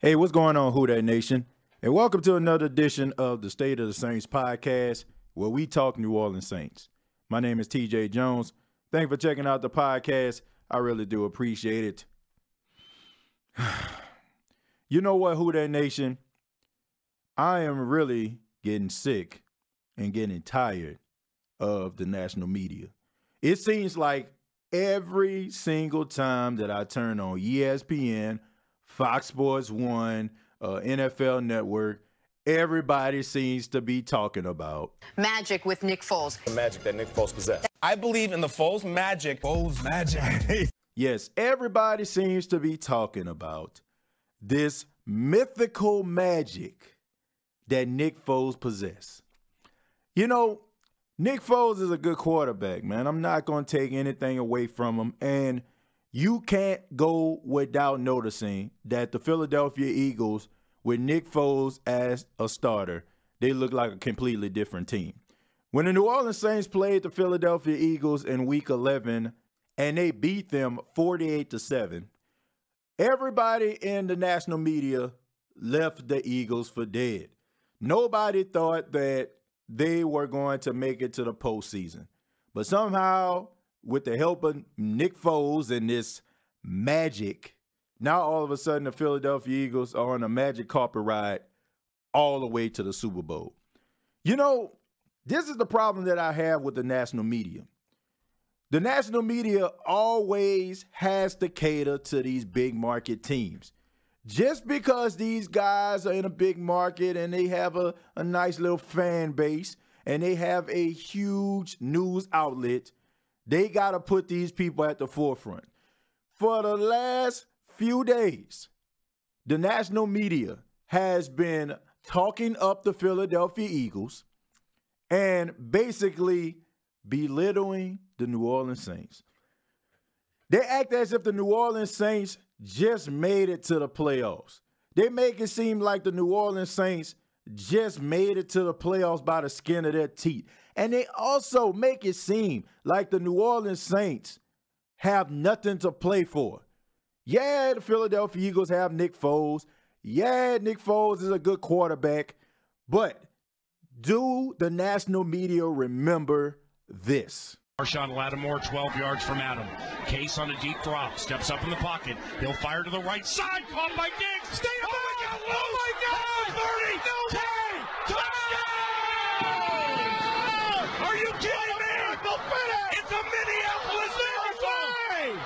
Hey, what's going on, Who Dat Nation? And welcome to another edition of the State of the Saints podcast, where we talk New Orleans Saints. My name is TJ Jones. Thanks for checking out the podcast. I really do appreciate it. You know what, Who Dat Nation? I am really getting sick and getting tired of the national media. It seems like every single time that I turn on ESPN, Fox Sports 1, NFL Network, everybody seems to be talking about magic with Nick Foles. The magic that Nick Foles possessed. I believe in the Foles magic. Foles magic. Yes, everybody seems to be talking about this mythical magic that Nick Foles possesses. You know, Nick Foles is a good quarterback, man. I'm not going to take anything away from him. And you can't go without noticing that the Philadelphia Eagles, with Nick Foles as a starter, they look like a completely different team. When the New Orleans Saints played the Philadelphia Eagles in Week 11 and they beat them 48-7, everybody in the national media left the Eagles for dead. Nobody thought that they were going to make it to the postseason. But somehow, with the help of Nick Foles and this magic, now all of a sudden the Philadelphia Eagles are on a magic carpet ride all the way to the Super Bowl. You know, this is the problem that I have with the national media. The national media always has to cater to these big market teams. Just because these guys are in a big market and they have a nice little fan base and they have a huge news outlet, they got to put these people at the forefront. For the last few days, the national media has been talking up the Philadelphia Eagles and basically belittling the New Orleans Saints. They act as if the New Orleans Saints just made it to the playoffs. They make it seem like the New Orleans Saints just made it to the playoffs by the skin of their teeth. And they also make it seem like the New Orleans Saints have nothing to play for. Yeah, the Philadelphia Eagles have Nick Foles. Yeah, Nick Foles is a good quarterback. But do the national media remember this? Marshawn Lattimore, 12 yards from Adam. Case on a deep drop, steps up in the pocket. He'll fire to the right side, caught by Diggs. Stay up! Oh my God! 30! No! 10! Touchdown! Are you kidding me? It's a Minneapolis miracle!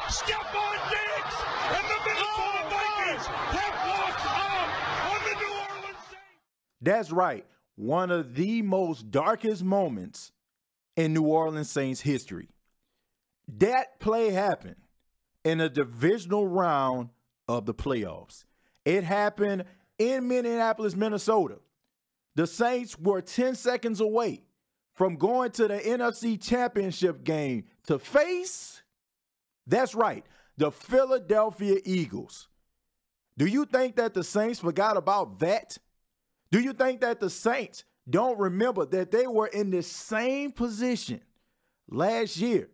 Stephon Diggs and the Minnesota Vikings have walked up on the New Orleans Saints. That's right. One of the most darkest moments in New Orleans Saints history. That play happened in a divisional round of the playoffs. It happened in Minneapolis, Minnesota. The Saints were 10 seconds away from going to the NFC Championship game to face, that's right, the Philadelphia Eagles. Do you think that the Saints forgot about that? Do you think that the Saints don't remember that they were in the same position last year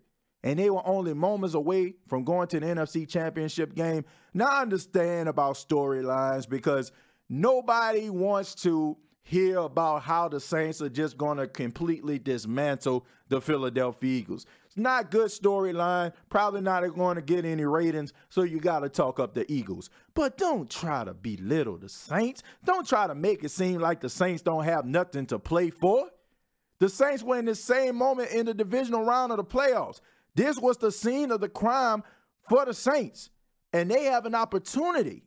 and they were only moments away from going to the NFC Championship game? Now, I understand about storylines because nobody wants to hear about how the Saints are just going to completely dismantle the Philadelphia Eagles. It's not good storyline, probably not going to get any ratings, so you got to talk up the Eagles. But don't try to belittle the Saints. Don't try to make it seem like the Saints don't have nothing to play for. The Saints were in the same moment in the divisional round of the playoffs. This was the scene of the crime for the Saints, and they have an opportunity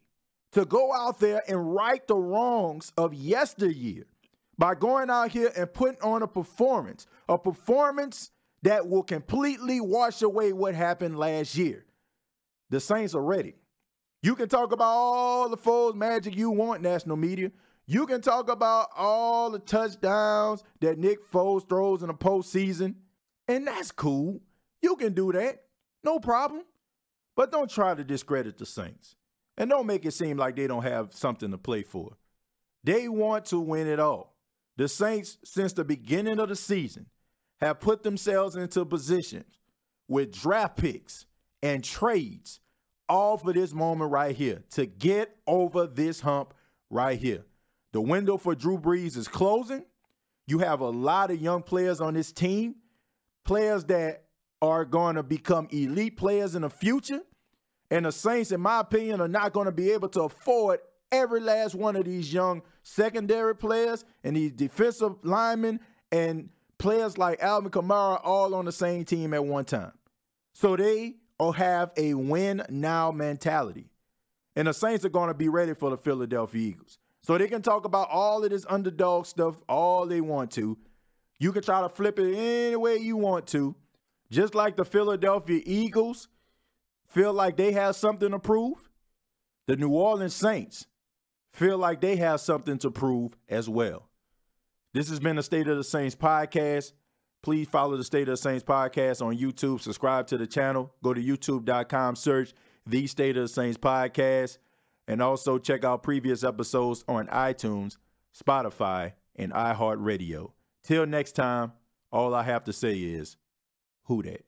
to go out there and right the wrongs of yesteryear by going out here and putting on a performance that will completely wash away what happened last year. The Saints are ready. You can talk about all the Foles magic you want, national media. You can talk about all the touchdowns that Nick Foles throws in the postseason, and that's cool. You can do that. No problem. But don't try to discredit the Saints. And don't make it seem like they don't have something to play for. They want to win it all. The Saints, since the beginning of the season, have put themselves into positions with draft picks and trades all for this moment right here, to get over this hump right here. The window for Drew Brees is closing. You have a lot of young players on this team, players that are going to become elite players in the future. And the Saints, in my opinion, are not going to be able to afford every last one of these young secondary players and these defensive linemen and players like Alvin Kamara all on the same team at one time. So they will have a win-now mentality. And the Saints are going to be ready for the Philadelphia Eagles. So they can talk about all of this underdog stuff all they want to. You can try to flip it any way you want to. Just like the Philadelphia Eagles feel like they have something to prove, the New Orleans Saints feel like they have something to prove as well. This has been the State of the Saints podcast. Please follow the State of the Saints podcast on YouTube. Subscribe to the channel. Go to youtube.com, search the State of the Saints podcast, and also check out previous episodes on iTunes, Spotify, and iHeartRadio. Till next time, all I have to say is, who dat?